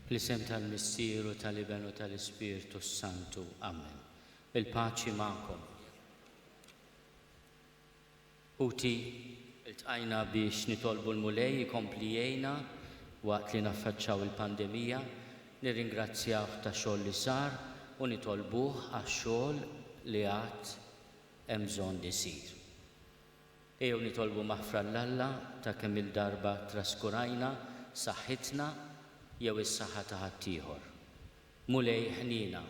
L-isem tal-Missieru tal-Iben u tal-Ispiritu Santu. Amen. Il-paċi ma'kom. Uti iltqajna biex nitolbu l-mulej jkompli jgħinna waqt li naffaċċaw il-pandemija, nirringrazzjawh ta' xogħol li sar u nitolbuh għax-xogħol li għad hemm bżonn li jsir. Ejjew nitolbu maħfra l-Alla ta' kemm il-darba traskurajna saħħitna jew is-saħħa ta' ħaddieħor. Mulej ħnina.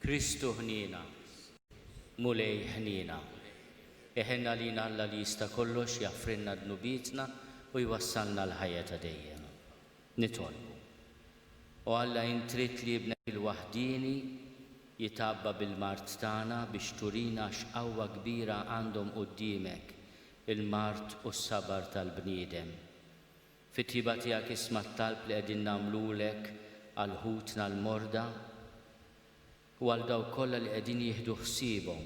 Kristu ħnina. Mulej ħnina. Eħenna lina Alla li jista' kollox jaffrinna dnubietna u jwassalna l-ħajja ta' dejjem. Nitolbu. U Alla intrid li ibnek il-waħdini jitabba bil-mart tagħna biex turina x'qawwa kbira għandhom quddiemek il-mart u s-sabar tal-bniedem. Fit-tiba tiegħek isma' t-talb li qegħdin nagħmlulek għal ħutna l-morda u għal dawk kollha li qegħdin jieħdu ħsiebhom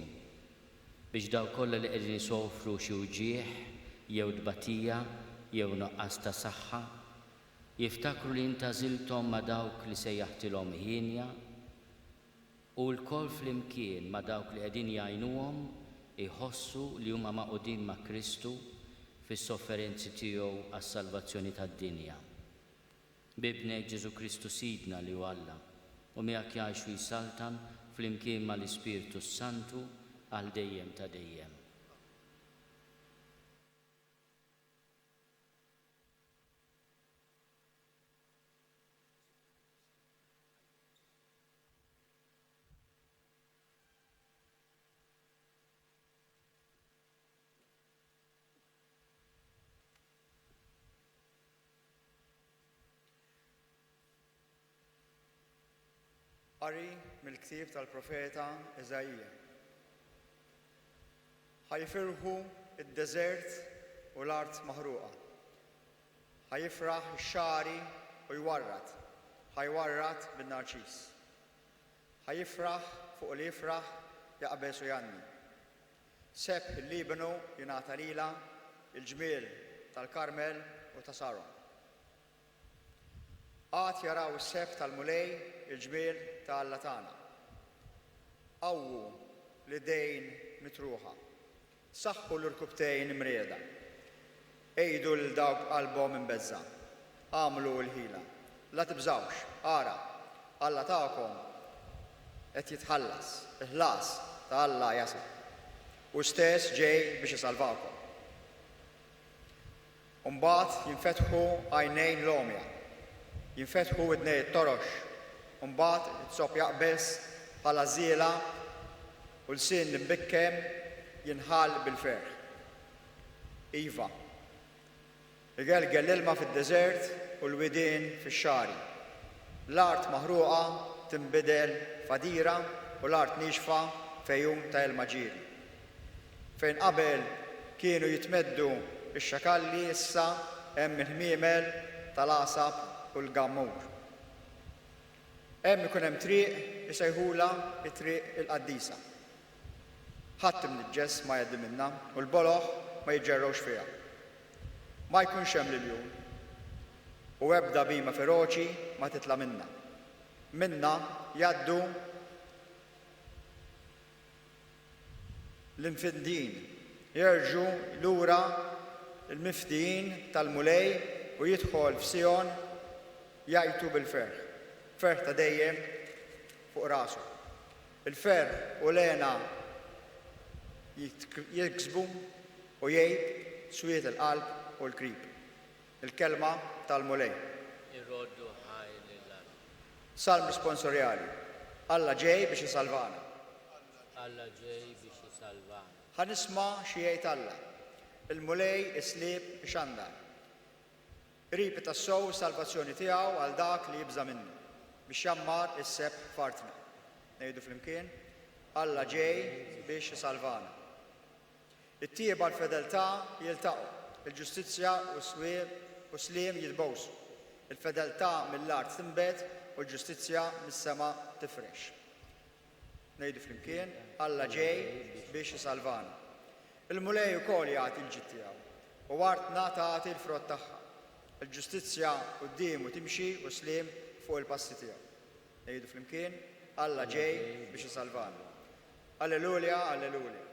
biex dawk kollha li qegħdin isofru xi wġieħ jew tbatija jew nuqqas ta' saħħa jiftakru li intażilthom ma' dawk li sejjaħtilhom ħinja u l-koll flimkien ma' dawk li qegħdin jgħinuhom iħossu li huma maqudin ma' Kristu fis-sofferenzi tiegħu għas-salvazzjoni tad-dinja. Bibnek Ġesu Kristu Sidna li hu Alla u miegħek jgħix u jsaltan flimkien mal-Ispiritu Santu għal dejjem ta' dejjem. Qari mill-ktieb tal-profeta Eżajija. Ħajfirħu id-deżert u l-art maħruqa. Ħajifraħ ix-xari u ħajwarrat bin-narċis. Ħajifraħ fuq li jifraħ Jaqbes u Janni. Seb il-Libanu jingħata lilha il-ġmiel tal-Karmel u ta' Saron. Għad jaraw is-seb tal-mulej il-ġmiel ta' Alla tagħna. Qawwu l-idejn mitruħa. Saħħu l-irkubtejn imrieda. Ejdu lil dawk qalbhom imbeżza. Għamlu l-ħila. La tibżawx, ara, Alla tagħkom qed jitħallas, il-ħlas ta' Alla jasal. U stess ġej biex isalvakom. Mbagħad jinfetħu għajnejn l-omja. Jinfetħu widnej it-torox. Mbagħad it-sob jaqbes bħala żiela u l-sin li mbikkem jinħall bil-ferħ. Iva. Igelgel l-ilma fid-deżert u l-widien fix-xari. L-art maħruqa tinbidel fadira u l-art nixfa fejjun ta' ilma ġieri. Fejn qabel kienu jitmeddu ix-xakalli issa hemm il-ħmiemel tal-qasab u l-gammur. Hemm ikun hemm triq isejħula t-triq il-qaddisa. Ħadd imniġġes ma jgħaddi minnha u l-boloħ ma jiġġerrewx fiha. Ma jkunx hemm liljun u ebda bima feroċi ma titla' minnha. Minna jgħaddu l-infindin, jerġu lura l-miftijin tal-mulej u jidħol f'Sion jgħajtu bil-ferħ. Ferħ ta' dejjem fuq rasu. Il-ferħ u lena jiksbu u jgħid swiet il-qalb u l-krib. Il-kelma tal-mulej. Irroddu ħaj lil-Alla. Salm responsorjali. Alla ġej biex isalvana. Alla ġej biex isalvana. Ħanisma' xi jgħid Alla. Il-mulej islieb ixandar. Qrib tas-sew salvazzjoni tiegħu għal dak li jibża minnu biex jammar is-seb fartna. Ngħidu flimkien, Alla ġej biex isalvana. It-tieba l-fedeltà jiltaqgħu, il-ġustizzja u sliem jitbowsu. Il-fedeltà mill-art tinbet u l-ġustizzja mis-sema tifrex. Ngħidu flimkien, Alla ġej biex isalvana. Il-mulej ukoll jagħti l-ġid tiegħu u wartna tagħti l-frott tagħha. il-ġustizzja quddiem u timxi u sliem fuq il-passi tiegħu. Ngħidu flimkien, Alla ġej biex isalvana. Alleluja, alleluja.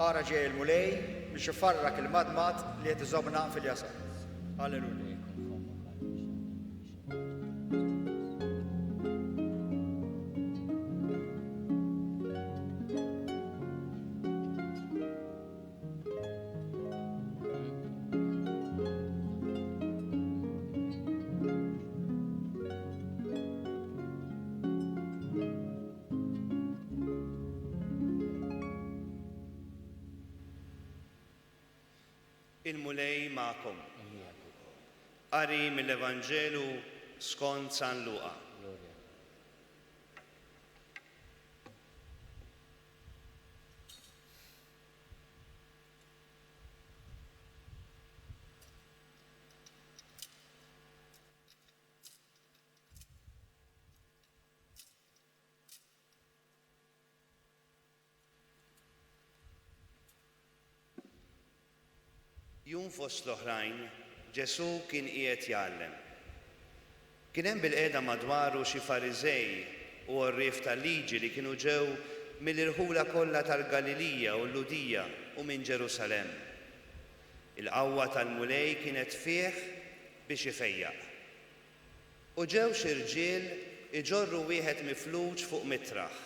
Ara ġej il-mulej biex ifarrak il-madmad li qed iżobbna fil-jasar. Alleluja. Il-mulej ma'kom. Qari mill-Evanġelu skont San Luqa. Jum fost l-oħrajn, Ġesu kien qiegħed jgħallem. Kien hemm bil-qiegħda madwaru xi Fariżej u għarrief tal-liġi li kienu ġew mill-irħula kollha tal-Galilija u l-Ludija u minn Ġerusalemm. Il-qawwa tal-mulej kienet fih biex ifejjaq. U ġew xi rġiel iġorru wieħed mifluġ fuq mitraħ.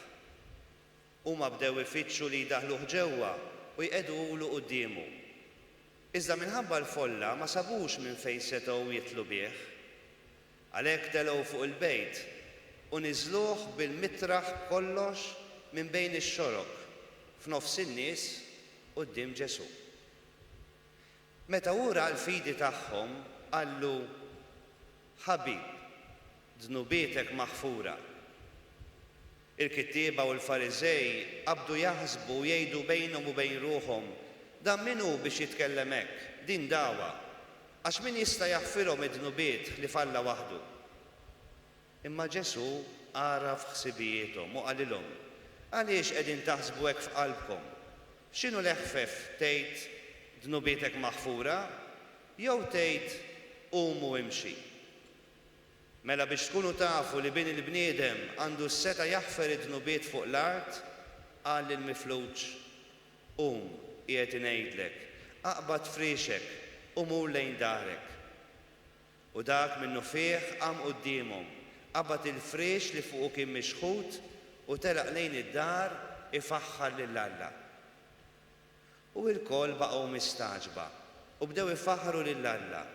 Huma bdew ifittxu li jdaħluh ġewwa u jqegħdulu qudiemu. Iżda minħabba l-folla ma sabux minn fejn setgħu jitlu bih. Għalhekk telgħu fuq il-bejt u niżluh bil-mitraħ kollox minn bejn ix-xorok f'nofs in-nies quddiem Ġesu. Meta ura l-fidi tagħhom qallu: Ħabib, dnubietek maħfura. Il-kittieba u l-Fariżej qabdu jaħsbu jgħidu bejnhom u bejn ruħhom: Dan minnu biex jitkellem hekk, din dawa, għax min jista' jaħfirhom id-dnubiet li falla waħdu. Imma Ġesu għaraf ħsibijiethom u qalilhom: Għaliex qegħdin taħsbu hekk f'qalbkom? X'inhu l-eħfef tgħid dnubietek maħfura jew tgħid qumu imxi? Mela biex tkunu tafu li bin il-bniedem għandu s-seta jaħfer id-dnubiet fuq l-art, qal lill-mifluġ: Qum, qiegħed ngħidlek, aqbad friexek u mur lejn darek. U dak minnu fih qam quddiemhom, qabad il-friex li fuqu kien mixħud u telaq lejn id-dar ifaħħar lill-Alla. U l-koll baqgħu mistaġba u bdew ifaħħru lill-Alla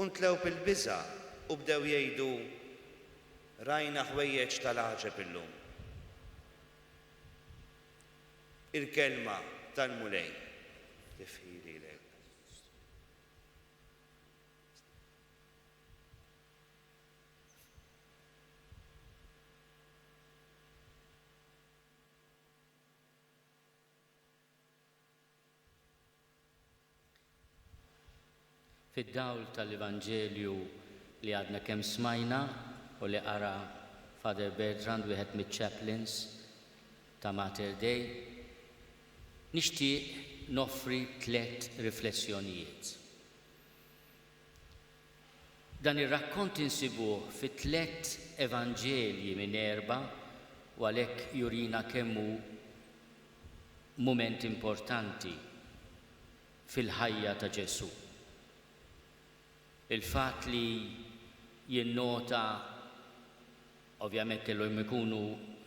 u ntlew bil-biża' u bdew jgħidu: Rajna ħwejjeġ tal-għaġeb illum. Il-kelma tal-mulej. Tifħiri lek. Fid-dawl tal-Evanġelju li għadna kemm smajna u li qara Father Bertrand wieħed miċ-chaplains ta' Mater Dei, nixtieq noffri 3 riflessjonijiet. Dan ir-rakkont insibuh fi 3 Evanġelji minn 4 u għalhekk jurina kemm hu mument importanti fil-ħajja ta' Ġesu. Il-fatt li jinnota ovvjament kellhom ikunu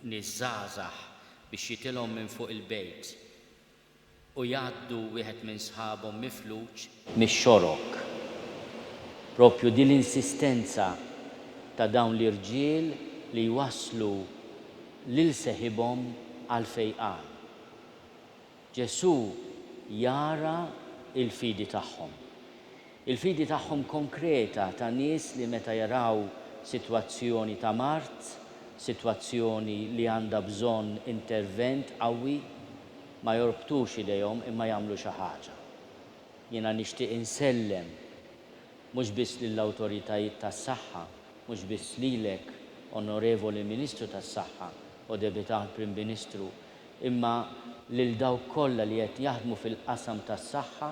niż-żgħażagħ biex jitilhom minn fuq il-bejt u jgħaddu wieħed minn sħabhom mifluġ mix-xorok. Propju din l-insistenza ta' dawn l-irġiel li jwasslu lil seħibhom għal fejqan. Ġesu jara il-fidi tagħhom. Il-fidi tagħhom konkreta ta' nies li meta jaraw sitwazzjoni ta' mart sitwazzjoni li għandha bżonn intervent qawwi ma jorbtux idejhom imma jagħmlu xi ħaġa. Jiena nixtieq insellem mhux biss lill-awtoritajiet tas-saħħa, mhux biss lilek, Onorevoli Ministru tas-Saħħa u Debitat Prim Ministru, imma lil dawk kollha li qed jaħdmu fil-qasam tas-saħħa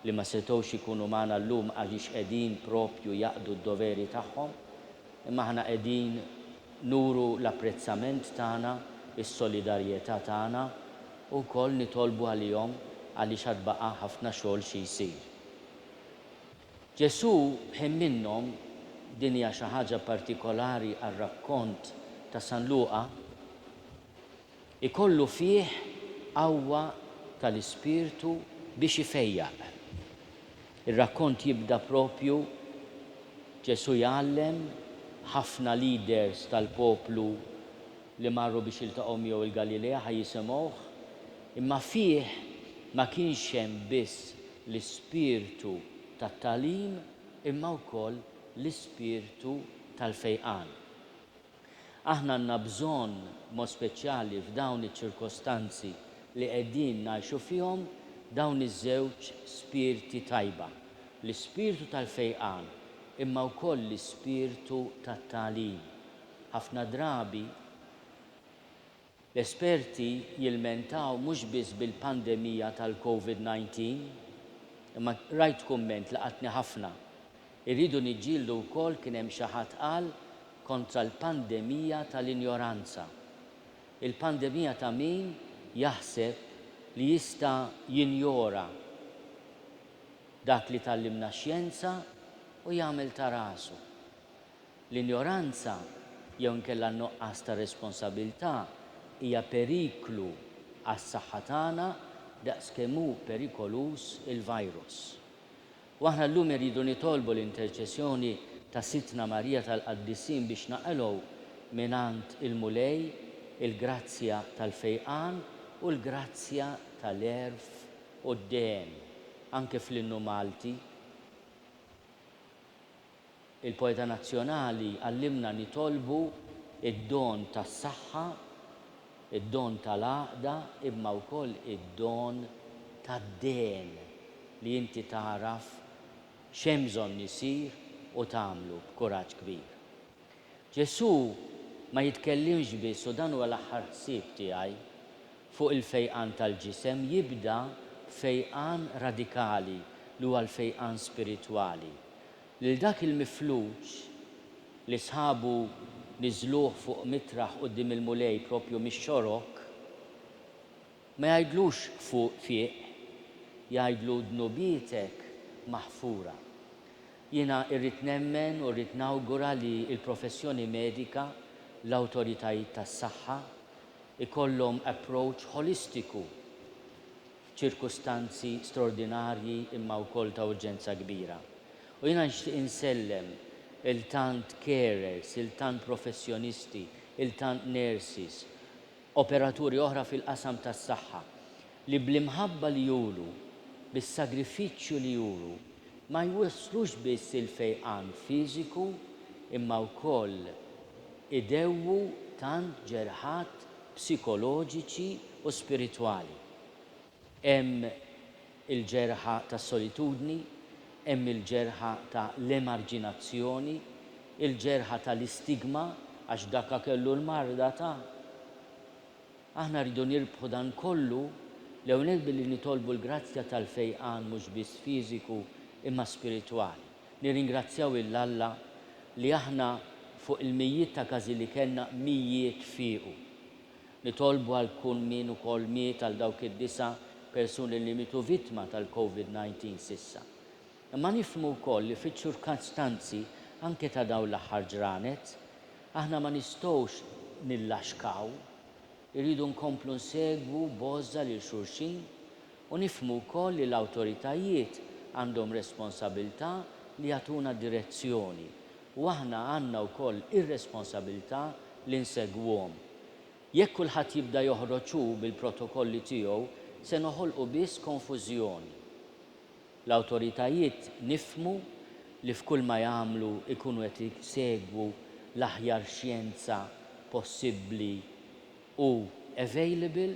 li ma setgħux ikunu magħna llum għaliex qegħdin propju jaqdu d-doveri tagħhom, imma aħna qegħdin nuru l-apprezzament tagħna, is-solidarjetà tagħna u wkoll nitolbu għalihom għaliex għad baqa' ħafna xogħol xi jsir. Ġesù ħemminhom din hija xi ħaġa partikolari għar-rakkont ta' San Luqa, ikollu fih qawwa tal-Ispirtu biex ifejjaq. Ir-rakkont jibda propju Ġesù jgħallem ħafna leaders tal-poplu li marru biex jiltaqgħu miegħu il-Galilea ħajjisimgħuh, imma fih ma kienx hemm biss l-ispirtu tat-tagħlim imma wkoll l-ispirtu tal-fejqan. Aħna għandna bżonn mod speċjali f'dawn iċ-ċirkostanzi li qegħdin ngħixu fihom dawn iż-żewġ spirti tajba, l-ispirtu tal-fejqan imma wkoll l-ispirtu tat-tagħlim. Ħafna drabi l-esperti jilmentaw mhux biss bil-pandemija tal-COVID-19, imma rajt kumment laqatni ħafna. Irridu niġġieldu wkoll kien hemm xi ħadd qal kontra l-pandemija tal-injoranza. Il-pandemija ta' min jaħseb li jista' jinjora dak li tallimna x-xjenza u jagħmel ta' rasu. L-injoranza jew inkella n-nuqqas ta' responsabilità hija periklu għas-saħħa tagħna daqskemm hu perikolus il-virus. U aħna llum irridu nitolbu l-interċessjoni ta' Sittna Marija tal-Qaddisin biex naqalgħu mingħand il-mulej il-grazzja tal-fejqan u l-grazzja tal-erf u d-dehn anke fl-innu Malti. Il-poeta nazzjonali għallimna nitolbu id-don tas-saħħa, id-don tal-għaqda, imma wkoll id-don tad-dehn li inti taraf x'hemm bżonn isir u tagħmlu b'kuraġġ kbir. Ġesù ma jitkellimx biss u dan huwa l-aħħar ħsieb tiegħi fuq il-fejqan tal-ġisem, jibda fejqan radikali li huwa l-fejqan spiritwali. Lil dak il-mifluġ li sħabu niżluh fuq mitraħ quddiem il-mulej propju mix-xorok, ma jgħidlux fuq fieq, jgħidlu dnubietek maħfura. Jiena irrid nemmen u rrid nawgura li l-professjoni medika, l-awtoritajiet tas-saħħa ikollhom approach holistiku f'ċirkustanzi straordinarji imma wkoll ta' urġenza kbira. U jiena nixtieq insellem il-tant carers, il-tant professjonisti, il-tant nurses, operaturi oħra fil-qasam tas-saħħa li bl-imħabba li juru, bis-sagrifiċċju li juru, ma jwasslux biss il-fejqan fiżiku imma wkoll idewwu tant ġerħat psikoloġiċi u spiritwali. Hemm il-ġerħa tas-solitudni, hemm il-ġerħa ta' l-emarġinazzjoni, il-ġerħa tal-istigma għax dakka kellu l-marda ta'. Aħna rridu nirbħu dan kollu l-ewwel billi nitolbu l-grazzja tal-fejqan mhux biss fiżiku imma spiritwali. Nirringrazzjaw il-Alla li aħna fuq il-mijiet ta' każi li kellna mijiet fiequ. Nitolbu għal kun min ukoll miet għal dawk id-disa persuni li mitu vittma tal-COVID-19 sissa. Imma nifhmu wkoll li fiċ-ċirkostanzi anke ta' dawn l-aħħar ġranet, aħna ma nistgħux nillaxkaw, irridu nkomplu nsegwu bożza lil xulxin u nifhmu wkoll li l-awtoritajiet għandhom responsabilità li jagħtuna direzzjoni u aħna għandna wkoll ir-responsabilità li nsegwhom. Jekk kulħadd jibda joħroġ bil-protokolli tiegħu se noħolqu biss konfużjoni. L-awtoritajiet nifhmu li f'kull ma jagħmlu ikunu qed jsegwu l-aħjar xjenza possibbli u available,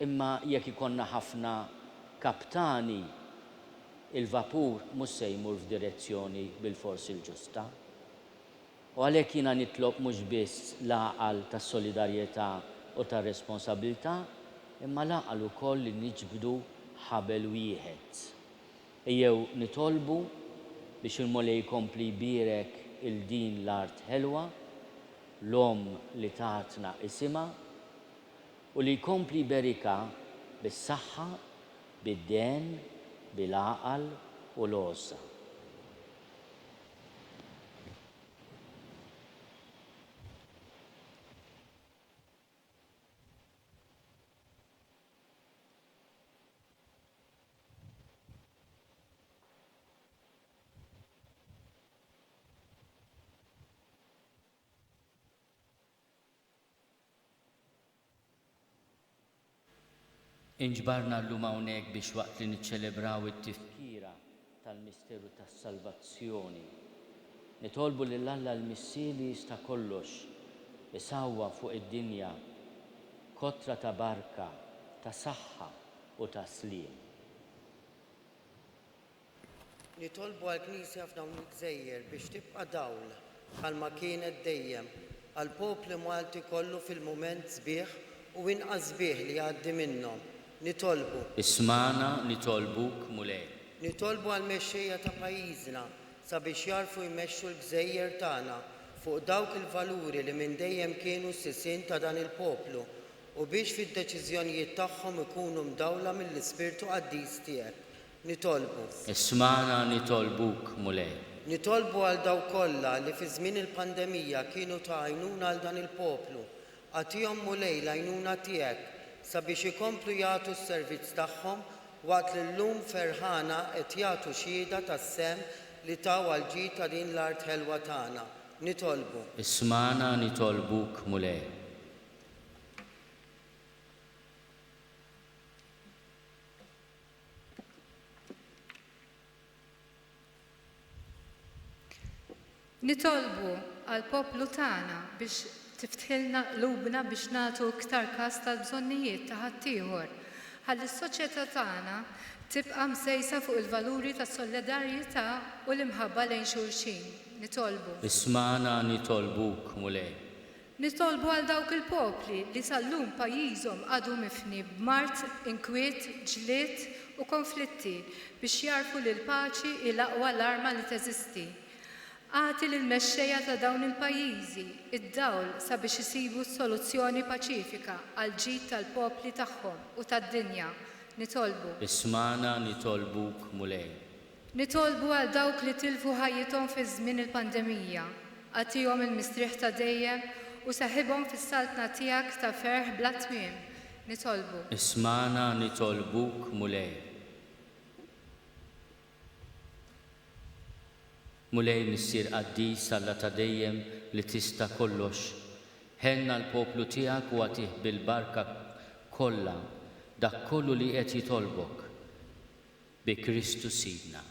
imma jekk ikonna ħafna kaptani il-vapur mhux se jmur f'direzzjoni bil-forsi l-ġusta. U għalhekk jiena nitlob mhux biss l-għaqal tas-solidarjetà u tar-responsabilità, imma l-għaqal ukoll li niġbdu ħabel wieħed. Ejjew nitolbu biex il-Mulej jkompli jbierek il-din l-art ħelwa, l-om li tatna isimha, u li jkompli berika bis-saħħa, bid-den, bil-għaqal u l-għossa. Inġbarna llum hawnhekk biex waqt li niċċelebraw it-tifkira tal-misteru tas-salvazzjoni. Nitolbu lil Alla l-missieri sta kollox isawwa fuq id-dinja kotra ta' barka, ta' saħħa u ta' sliem. Nitolbu għall-Knisja f'dawn il-Gżejjer biex tibqa' dawl bħalma kienet dejjem għall poplu Malti kollu fil-mument sbieħ u inqas sbieħ li għaddi minnhom. Nitolbu. Ismana nitolbuk Mulej. Nitolbu għall-mexxejja ta' pajjiżna sabiex jarfu jmexxu l-Gżejjer tagħna fuq dawk il-valuri li minn dejjem kienu s-sisien ta' dan il-poplu u biex fid-deċiżjonijiet tagħhom ikunu mdawla mill-Ispirtu Qaddis tiegħek. Nitolbu. Ismana nitolbuk Mulej. Nitolbu għal dawk kollha li fi żmien il-pandemija kienu ta' għajnuna għal dan il-poplu. Għatihom Mulej l-għajnuna tiegħek sabiex ikomplu jagħtu s-servizz tagħhom waqt li llum ferħana qed jagħtu xhieda tas-semm li taw għal ġid ta' din l-art ħelwa tagħna. Nitolbu. Ismana nitolbuk Mulej. Nitolbu għal poplu tagħna biex tiftħilna qlubna biex nagħtu iktar każ tal-bżonnijiet ta' ħaddieħor. Ħalli s-soċjetà tagħna tibqa' msejsa fuq il-valuri tas-solidarjetà u l-imħabba lejn xulxin. Nitolbu. Ismana nitolbuk Mulej. Nitolbu għal dawk il-popli li sal-lum pajjiżhom għadu mifni b'mart, inkwiet, ġlied u konflitti biex jarfu li l-paċi il-aqwa l-arma li teżisti. Għati l-mexxejja ta' dawn il-pajjiżi id-dawl sabiex isibu soluzzjoni paċifika għal ġid tal-popli tagħhom u tad-dinja. Nitolbu. Ismana nitolbuk Mulej. Nitolbu għal dawk li tilfu ħajjithom fi żmien il-pandemija. Għatihom il-mistrieħ ta' dejjem u saħibhom fis-saltna tiegħek ta' ferħ bla tmiem. Nitolbu. Ismana nitolbuk Mulej. Mulej missier Qaddis Alla ta' dejjem li tista' kollox. Ħenna l-poplu tiegħek u għatih bil-barka kollha dak kollu li qed jitolbok bi Kristu Sidna.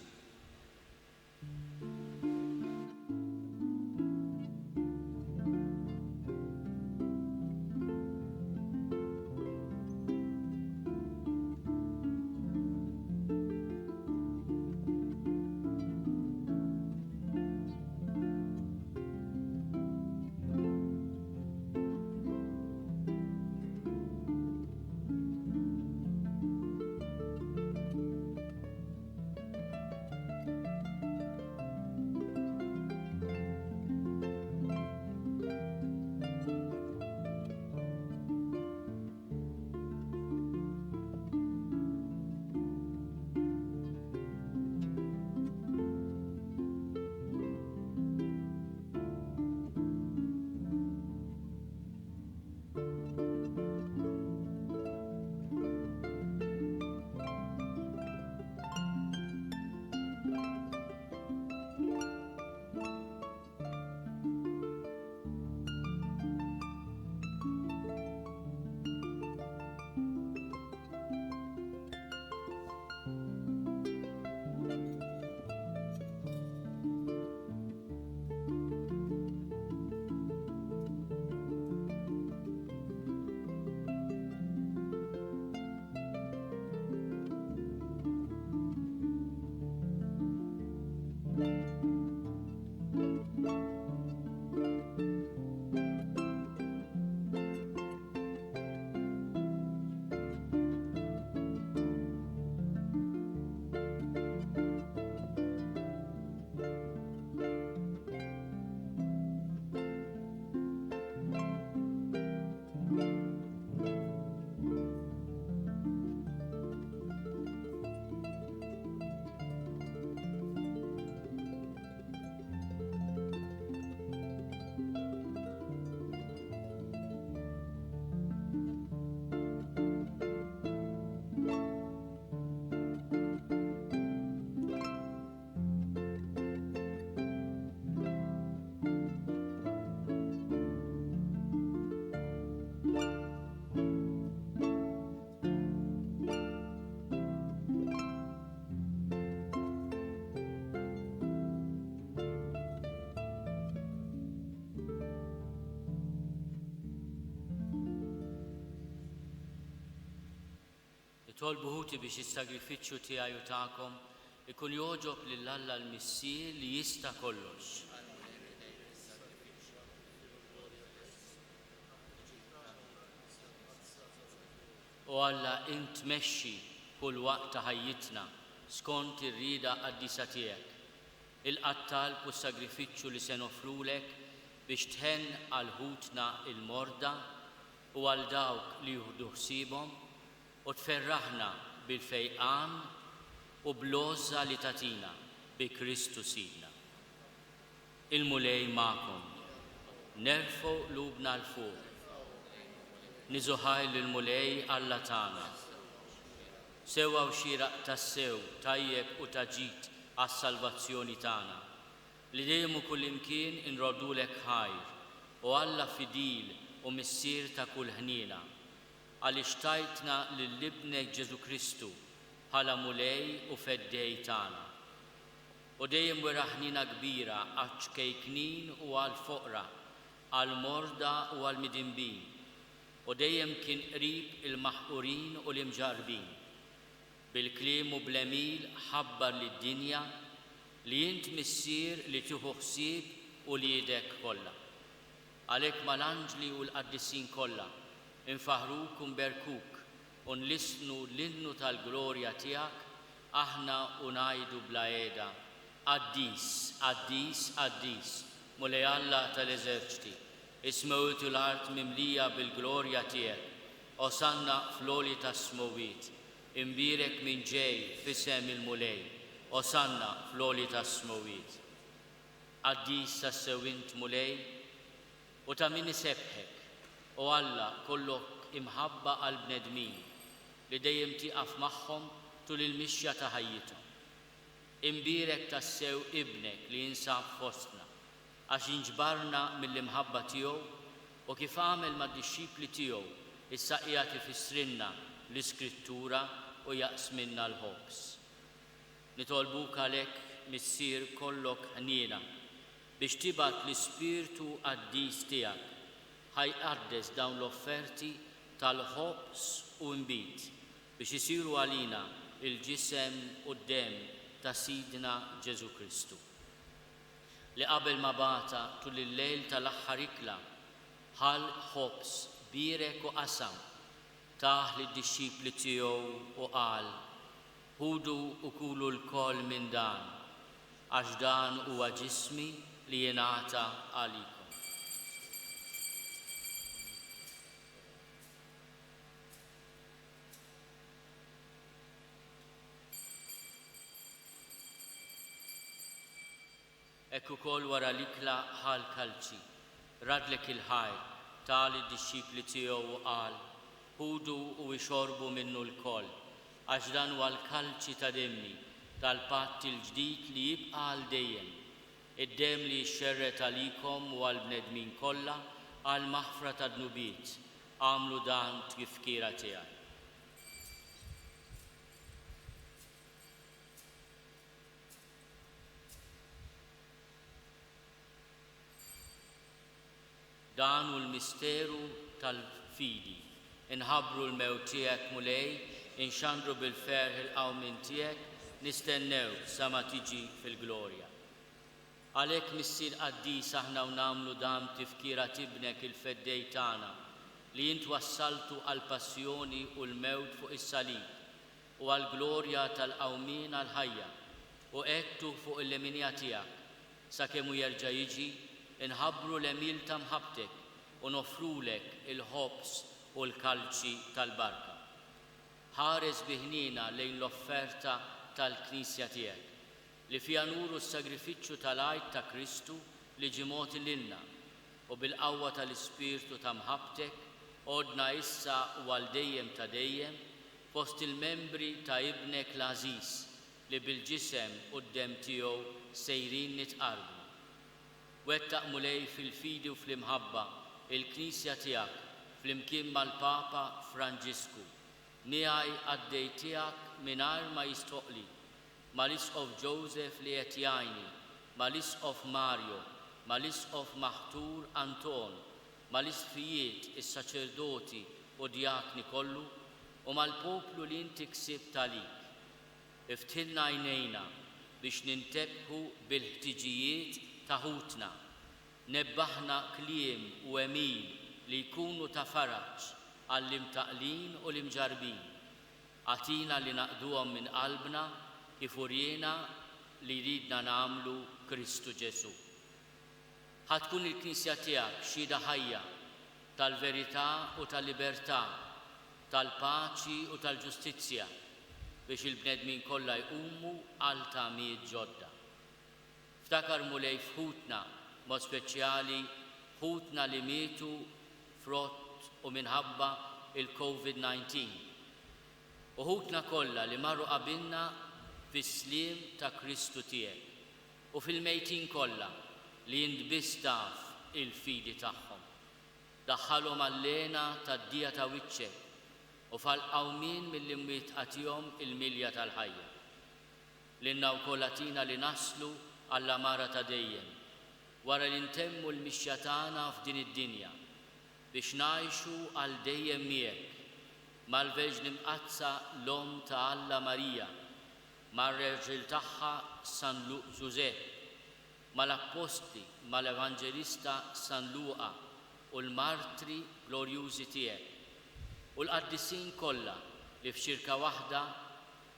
Nitolbu ħuti biex is-sagrifiċċju tiegħi u tagħkom ikun joġob lil Alla l-Missier li jista' kollox. U Alla int mexxi kull waqt ta' ħajjitna skont ir-rieda qaddisa tiegħek. Il-qattal u s-sagrifiċċju li se nofrulek biex tħenn għal ħutna il-morda u għal dawk li jieħdu ħsiebhom u tferraħna bil-fejqan u bl-għoża li tatina bi Kristu Sidna. Il-mulej magħkom, nerfgħu qlubna l fuq, niżuħaj lill-mulej Alla tagħna. Sewwa u xieraq tas-sew tajjeb u taġid għas-salvazzjoni tagħna, li dejjem u kullimkien inrodulek ħajr u Alla fidil u missier ta' kull ħniena, għaliex tajtna lill-Ibnek Ġesu Kristu bħala mulej u feddej tagħna. U dejjem wera ħnina kbira għaċ-ċkejknin u għall-foqra, għall-morda u għall-midinbin, u dejjem kien qrib il-maħqurin u l-imġarbin. Bil-kliem u bl-emil ħabbar lid-dinja li int missier li tieħu ħsieb u li jidek kollha. Għalhekk mal-anġli u l-qaddisin kollha infaħruk u nberkuk u nlisnu l-innu tal-glorja tiegħek aħna u ngħidu bla qiegħda Qaddis, qaddis, qaddis, mulej Alla tal-eżerċiti, ismewtu l-art mimlija bil-glorja tiegħek, osanna fl-għoli tas-smowiet, imbirek minn ġej f'isem il-mulej, osanna fl-għoli tas-smowiet. Qaddis tas-sewint mulej u ta' min isebħek, u Alla kollok imħabba għal bnedmin li dejjem tieqaf magħhom tul il-mixja ta' ħajjithom. Imbirek tassew ibnek li jinsab fostna għax inġbarna mill-imħabba tiegħu u kif għamel mad-dixxipli tiegħu issa qiegħed ifissrilna l-Iskrittura u jaqsminna l-ħobs. Nitolbuk għalhekk missier kollok ħniena biex tibgħat l-Ispirtu qaddis tiegħek ħajqaddes dawn l-offerti tal-ħobs u nbit biex isiru għalina il-ġisem u d-dem ta' Sidna Ġesu Kristu. Li qabel ma bata tul il-lejl tal-aħħar ikla ħal ħobs birek u qasam taħ lid-dixxipli tiegħu u qal: ħudu u kulu l-koll minn dan għax dan huwa ġismi li jingħata għalikom. Ekk ukoll wara l-ikla ħal kalċi, radlek il-ħajr tal id-dixxipli tiegħu u qal: ħudu u ixorbu minnu l-koll, għax dan huwa l-kalċi ta' demmi tal-patt il-ġdid li jibqa' għal dejjem, id-dem li jxerret għalikom u għall-bnedmin kollha għal maħfra ta' dnubiet. Għamlu dan tifkira tiegħi. Dan u l-misteru tal-fidi, inħabbru l-mewt tiegħek mulej, inxandru bil-ferħ il-qawmin tiegħek, nistennew sa ma tiġi fil-glorja. Għalhekk missier qaddis aħna u nagħmlu dan tifkira tibnek il-feddej tagħna li int wassaltu għal passjoni u l-mewt fuq is-salib u għal glorja tal-qawmin għal-ħajja u għedtu fuq il-leminja tiegħek sakemm jerġa' jiġi. Inħabbru l-emil ta' mħabtek u nofrulek il-ħobs u l-kalċi tal-barka. Ħares biħnina lejn l-offerta tal-Knisja tiegħek li fiha nuru s-sagrifiċċju tal-għajt ta' Kristu li ġimgħoti lilna u bil-qawwa tal-Ispirtu ta' mħabtek għodna issa u għal dejjem ta' dejjem fost il-membri ta' ibnek l-Aziz li bil-ġisem u d-dem tiegħu sejrin nitqarbu. Wettaq mulej fil-fidi u fl-imħabba il-Knisja tiegħek fl-imkien mal-Papa Franġisku. Niegħi għaddej tiegħek mingħajr ma jistoqli, mal-Isqof Joseph li qed jgħinni, mal-Isqof Mario, mal-Isqof Maħtur Anton, mal-Isfijiet is-saċerdoti u djakni kollu, u mal-poplu li inti ksibt għalik. Iftilna għajnejna biex nintebħu bil-ħtiġijiet ta' ħutna. Nebbaħna kliem u emil li jkunu ta' faraġġ għall-imtaqlin u l-imġarbin. Għatina li naqduhom minn qalbna kif urjena li ridna nagħmlu Kristu Ġesu. Ħatkun il-Knisja tiegħek xhieda ħajja tal-verità u tal-libertà, tal-paċi u tal-ġustizzja biex il-bnedmin kollha jqumu għal tagħmijiet ġodda. Ftakar mulej f'ħutna, mod speċjali ħutna li mietu frott u minħabba il-COVID-19. U ħutna kollha li marru qabilna fis-sliem ta' Kristu tiegħek u fil-mejtin kollha li jintbiss taf il-fidi tagħhom. Daħħalhom għall-lena tad-dija ta' wiċċek u fal-qawmin mill-imwiet qatihom il-milja tal-ħajja. Lilna wkoll għatina li naslu għall-amara ta' dejjem wara li ntemmu l-mixja tagħna f'din id-dinja biex ngħixu għal dejjem miegħek mal-Verġni Mqazza l-Om ta' Alla Marija, mar-Reġil tagħha San Giuseppe, mal-Apposti, mal-Evanġelista San Luqa u l-Martri glorjużi tiegħek u l-qaddisin kollha li f'xirka waħda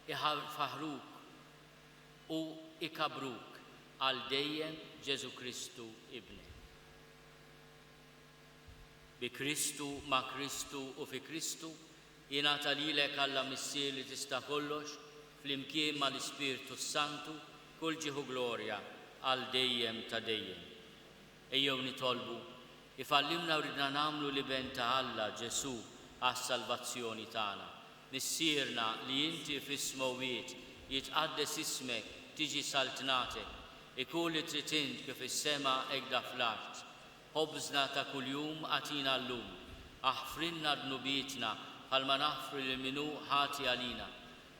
ifaħruk u ikabruk għal dejjem Ġesu Kristu Ibnek. Bi Kristu, ma' Kristu u fi Kristu jingħata lilek Alla Missier li tista' kollox flimkien mal-Ispirtu Santu kull ġieħu glorja għal dejjem ta' dejjem. Ejjew nitolbu ifallimna u ridna nagħmlu li ben ta' Alla Ġesu għas-salvazzjoni tagħna. Missierna li inti fis-smowiet jitqaddes ismek tiġi saltnatek, ikun li trid int kif is-sema hekk fl-art. Ħobżna ta' kuljum għatina llum, aħfrinna dnubietna bħalma naħfru lil minnu ħati għalina.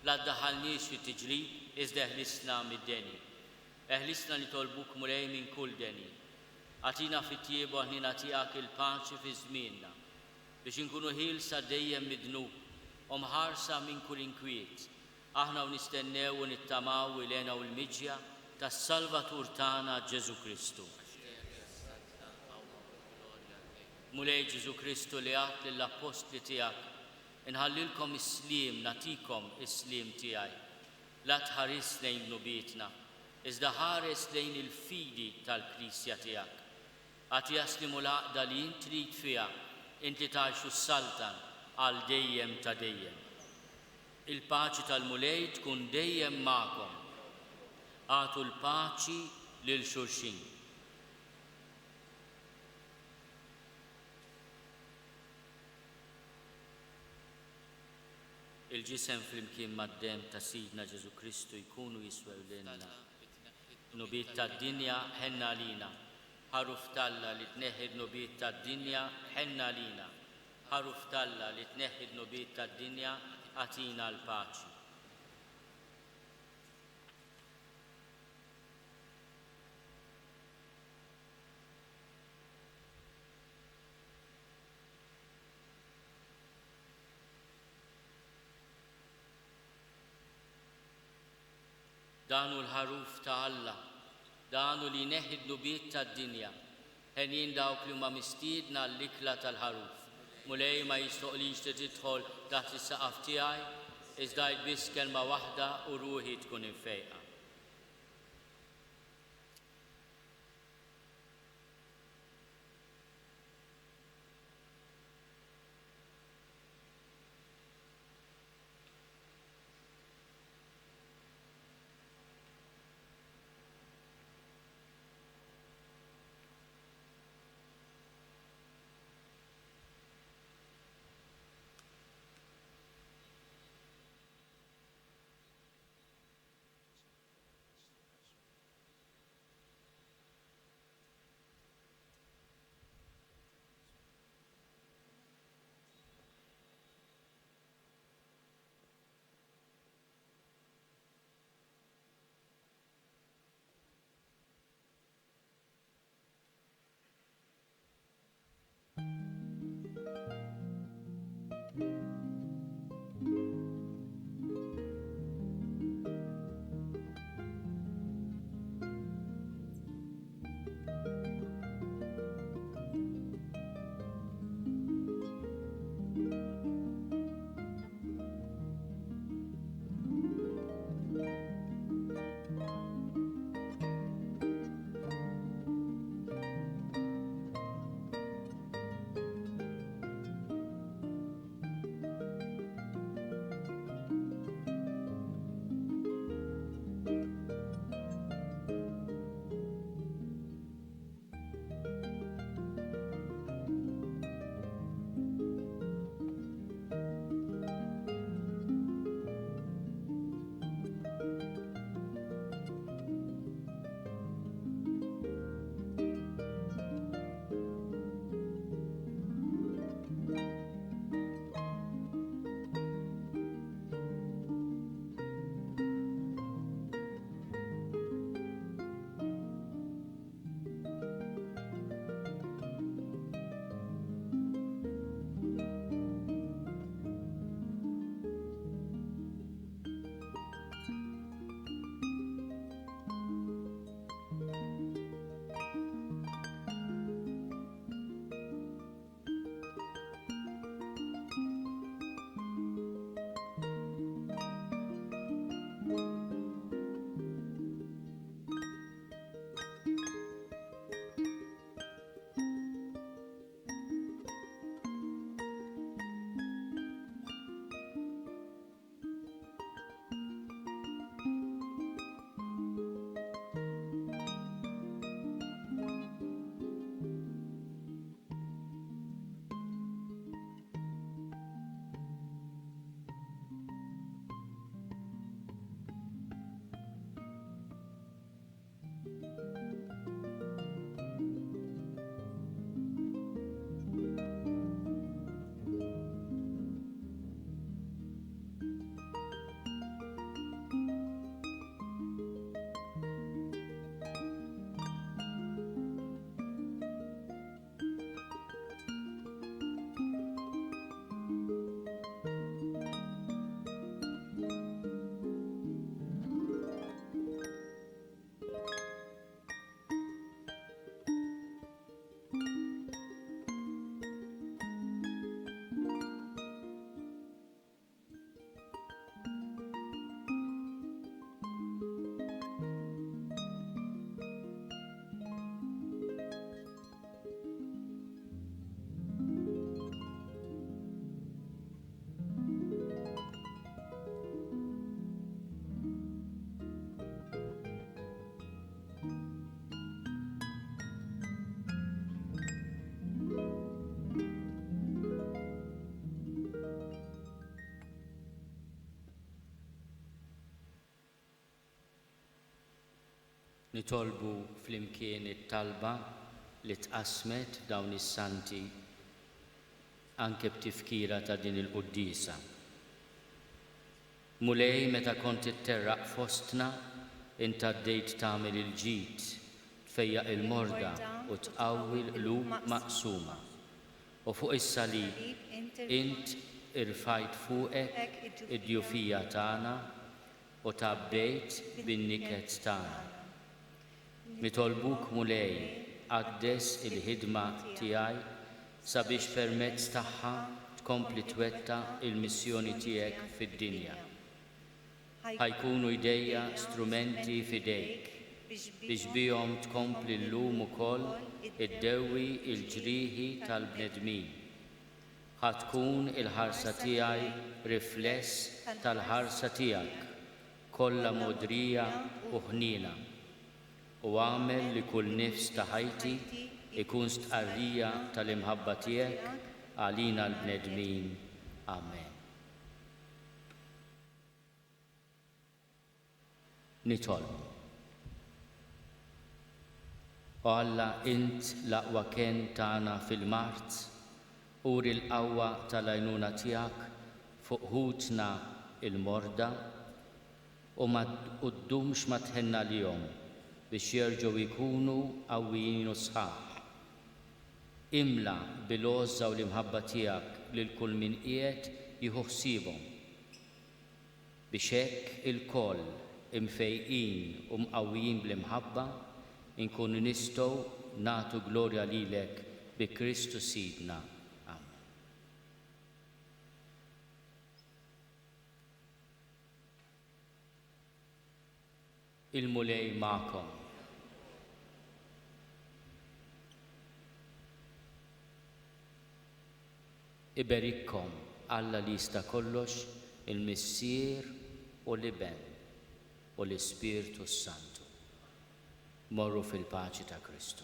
La ddaħħalniex fit-tiġrib iżda eħlisna mid-deni. Eħlisna li tolbuk mulej minn kull deni. Għatina fit-tiebu ħnina tiegħek il-paċi fi żmienna biex inkunu ħielsa dejjem mid-dnub u mħarsa minn kull inkwiet. Aħna u nistennew u nittamaw ilena u l-miġja tas-Salvatur tagħna Ġesu Kristu. Mulej Ġesu Kristu li għat lill-Apostli tiegħek inħallilkom is-sliem, natikom is-sliem tiegħi. La tħares lejn dnubietna, iżda ħares lejn il-fidi tal-Knisja tiegħek. Għad jaslimu l-għaqda li int trid fiha, inti tgħixu s-saltan għal dejjem ta' dejjem. Il-paċi tal-mulej tkun dejjem magħkom. Għatu l-paċi lil xulxin. Il-ġisem flimkien mad-dem ta' Sidna Ġesu Kristu jkunu jiswew lilna. Nubiet tad-dinja ħenna lina. Ħaruf talla li tneħħi nubiet tad-dinja ħenna lina. Ħaruf talla li tneħħi nubiet tad-dinja għatina l-paċi. Danu l-ħaruf ta' Alla, danu li neħid nubiet tad-dinja, ħenin dawk li huma mistiedna l-ikla tal-ħaruf. Mulej ma jistoqlix li tidħol taħt is-saqaf tiegħi, iżda biss kelma waħda u ruħi tkun infejqa. Nitolbu flimkien it-talba li tqasmet dawn is-santi anke b'tifkira ta' din il-qudiesa. Mulej meta kont itterraq fostna inta għaddejt tagħmel il-ġid, tfejjaq il-morda u tqawwi l-qlub maqsuma. U fuq is-salib int irfajt fuqek id-djufija tagħna u tabbejt bin-niket tagħna. Nitolbuk mulej qaddes il-ħidma tiegħi sabiex permezz tagħha tkompli twetta il-missjoni tiegħek fid-dinja. Ħajkunu jdejja strumenti fidejk biex bihom tkompli llum ukoll iddewwi il-ġrieħi tal-bnedmin. Ħatkun il-ħarsa tiegħi rifless tal-ħarsa tiegħek kollha modrija u ħniena. U għamel li kull nifs ta' ħajti ikun stqarrija tal-imħabba tiegħek għalina l-bnedmin. Amen. Nitolbu. O Alla, int l-aqwa kien tagħna fil-Mart, uri l-qawwa tal-għajnuna tiegħek fuq ħutna il-morda u ma tquddumx ma tħenna lihom biex jerġgħu jkunu qawwijin u sħaħ. Imla bil-għoża u l-imħabba tiegħek lil kull min qiegħed jieħu ħsiebhom biex hekk il-koll imfejqin u mqawwijin bl-imħabba inkunu nistgħu nagħtu glorja lilek bi Kristu Sidna. Amen. Il-mulej magħkom. Iberikkom Alla li jista' kollox, il-Missier u l-Iben u l-Ispiritu Santu. Morru fil-paċi ta' Kristu.